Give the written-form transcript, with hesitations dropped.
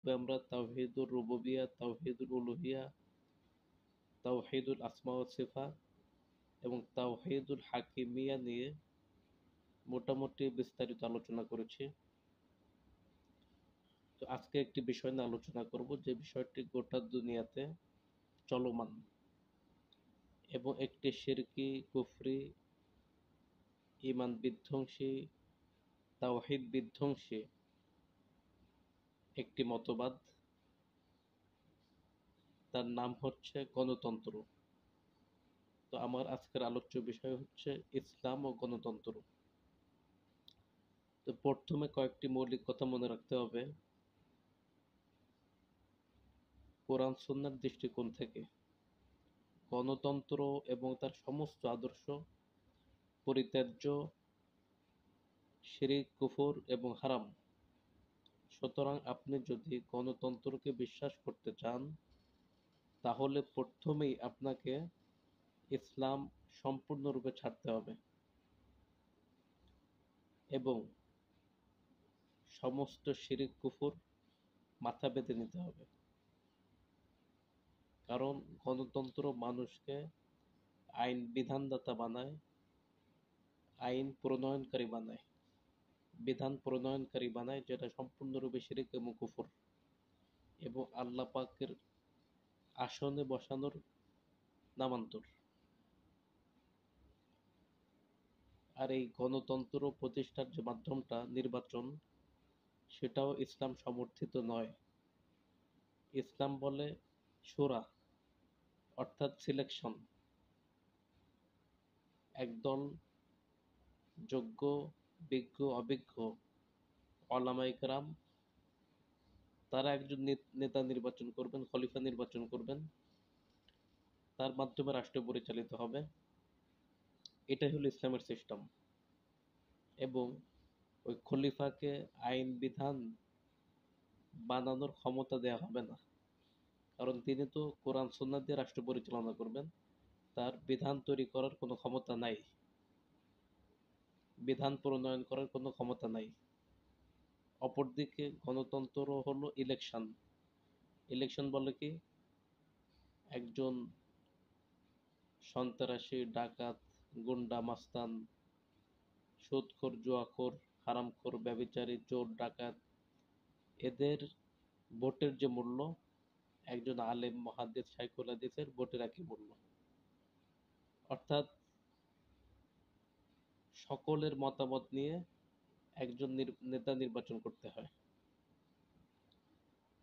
শিখবে আমরা তাওহীদুর রুবুবিয়্যা, তাওহীদুল উলুহিয়্যা, তাওহীদুল আসমা ওয়াস সিফাত এবং তাওহীদুল হাকিমিয়্যা নিয়ে মোটামুটি বিস্তারিত আলোচনা করেছি। তো আজকে একটি বিষয় নিয়ে আলোচনা করব, যে বিষয়টি গোটা দুনিয়াতে চলমান এবং একটি শিরকি, কুফরি, ঈমান বিধ্বংসী, তাওহীদ বিধ্বংসী একটি মতবাদ। তার নাম হচ্ছে গণতন্ত্র। তো আমার আজকের আলোচ্য বিষয় হচ্ছে ইসলাম ও গণতন্ত্র। তো প্রথমে কয়েকটি মৌলিক কথা মনে রাখতে হবে। কোরআন সুন্নাহর দৃষ্টিকোণ থেকে গণতন্ত্র এবং তার সমস্ত আদর্শ পরিত্যাজ্য, শিরক, কুফর এবং হারাম। সুতরাং আপনি যদি গণতন্ত্রকে বিশ্বাস করতে চান, তাহলে প্রথমেই আপনাকে ইসলাম সম্পূর্ণরূপে ছাড়তে হবে এবং সমস্ত শিরক, কুফর মাথা পেতে নিতে হবে। কারণ গণতন্ত্র মানুষকে আইন বিধানদাতা বানায়, আইন প্রণয়নকারী বানায়, বিধান প্রণয়নকারী বানায়, যেটা সম্পূর্ণরূপে শিরক এবং কুফর এবং আল্লাহ পাকের আসনে বসানোর নামান্তর। আর এই গণতন্ত্র প্রতিষ্ঠার যে মাধ্যমটা নির্বাচন, সেটাও ইসলাম সমর্থিত নয়। ইসলাম বলে শূরা, অর্থাৎ সিলেকশন। একদল যোগ্য, বিজ্ঞ, অভিজ্ঞ ওলামায়ে কেরাম, তারা একজন নেতা নির্বাচন করবেন, খলিফা নির্বাচন করবেন, তার মাধ্যমে রাষ্ট্র পরিচালিত হবে। এটাই হলো ইসলামের সিস্টেম। এবং ওই খলিফাকে আইন বিধান বানানোর ক্ষমতা দেয়া হবে না, কারণ তিনি তো কোরআন সুন্নাহ দিয়ে রাষ্ট্র পরিচালনা করবেন। তার বিধান তৈরি করার কোনো ক্ষমতা নাই, বিধান প্রণয়ন করার কোনো ক্ষমতা নাই। অপরদিকে গণতন্ত্র হলো ইলেকশন। ইলেকশন বলে কি, একজন সন্ত্রাসী, ডাকাত, গুন্ডা, মাস্তান, সুদখোর, জুয়াখোর, হারামখোর, ব্যভিচারী, চোর, ডাকাত, এদের ভোটের যে মূল্য, একজন আলেম, মুহাদ্দিস, শাইখুল হাদিসের ভোটের একই মূল্য। অর্থাৎ সকলের মতামত নিয়ে একজন নেতা নির্বাচন করতে হয়।